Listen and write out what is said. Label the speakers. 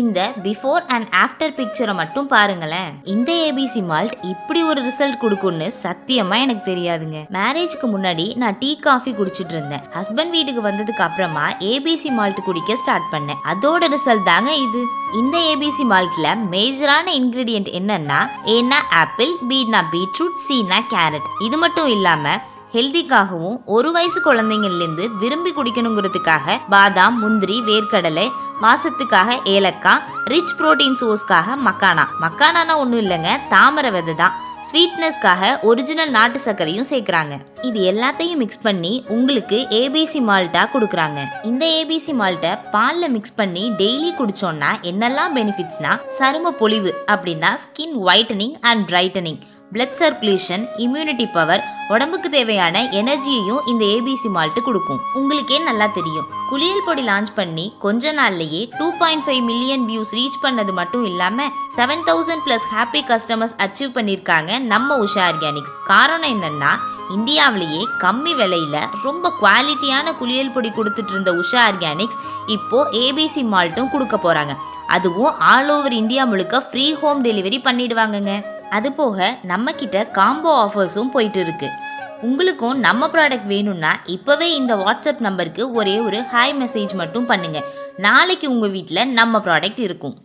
Speaker 1: இந்த before and after பிக்சரை மட்டும் பாருங்களேன். இந்த ஏபிசி மால்ட் இப்படி ஒரு ரிசல்ட் கொடுக்கும்னு சத்தியமா எனக்கு தெரியாதுங்க. மேரேஜ்க்கு முன்னாடி நான் டீ காஃபி குடிச்சிட்டு இருந்தேன். ஹஸ்பண்ட் வீட்டுக்கு வந்ததுக்கு அப்புறமா ஏபிசி மால்ட் குடிக்க ஸ்டார்ட் பண்ணேன். அதோட ரிசல்ட் தாங்க இது. இந்த ஏபிசி மால்ட்ல மேஜரான இன்கிரீடியன்ட் என்னன்னா, ஏன்னா ஆப்பிள், பீனா பீட்ரூட், சீனா கேரட். இது மட்டும் இல்லாம ஹெல்திக்காகவும் 1 வயசு குழந்தைங்கள்லேருந்து விரும்பி குடிக்கணுங்கிறதுக்காக பாதாம், முந்திரி, வேர்க்கடலை, மாசத்துக்காக ஏலக்காய், ரிச் புரோட்டீன் சோர்ஸ்க்காக மக்கானா ஒன்றும் இல்லைங்க, தாமரை விதை தான். ஸ்வீட்னஸ்க்காக ஒரிஜினல் நாட்டு சர்க்கரையும் சேர்க்குறாங்க. இது எல்லாத்தையும் மிக்ஸ் பண்ணி உங்களுக்கு ஏபிசி மால்ட்டா கொடுக்குறாங்க. இந்த ஏபிசி மால்ட்டை பாலில் மிக்ஸ் பண்ணி டெய்லி குடிச்சோம்னா என்னெல்லாம் பெனிஃபிட்ஸ்னா, சரும பொலிவு அப்படின்னா skin whitening and brightening, blood circulation, immunity power, உடம்புக்கு தேவையான எனர்ஜியையும் இந்த ஏபிசி மால்ட் கொடுக்கும். உங்களுக்கே நல்லா தெரியும், குளியல் பொடி லான்ச் பண்ணி கொஞ்ச நாள்லயே 2.5 மில்லியன் வியூஸ் ரீச் பண்ணது மட்டும் இல்லாம 7,000+ ஹாப்பி கஸ்டமர்ஸ் அச்சீவ் பண்ணியிருக்காங்க நம்ம உஷா ஆர்கானிக்ஸ். காரணம் என்னன்னா, இந்தியாவிலேயே கம்மி விலையில ரொம்ப குவாலிட்டியான குளியல் பொடி கொடுத்துட்டு இருந்த உஷா ஆர்கானிக்ஸ் இப்போ ஏபிசி மால்ட்டும் கொடுக்க போறாங்க. அதுவும் ஆல் ஓவர் இந்தியா முழுக்க ஃப்ரீ ஹோம் டெலிவரி பண்ணிடுவாங்கங்க. அது போக நம்ம கிட்ட காம்போ ஆஃபர்ஸும் போயிட்டு இருக்கு. உங்களுக்கும் நம்ம ப்ராடக்ட் வேணும்னா இப்போவே இந்த வாட்ஸ்அப் நம்பருக்கு ஒரே ஒரு ஹாய் மெசேஜ் மட்டும் பண்ணுங்க. நாளைக்கு உங்கள் வீட்டில் நம்ம ப்ராடக்ட் இருக்கும்.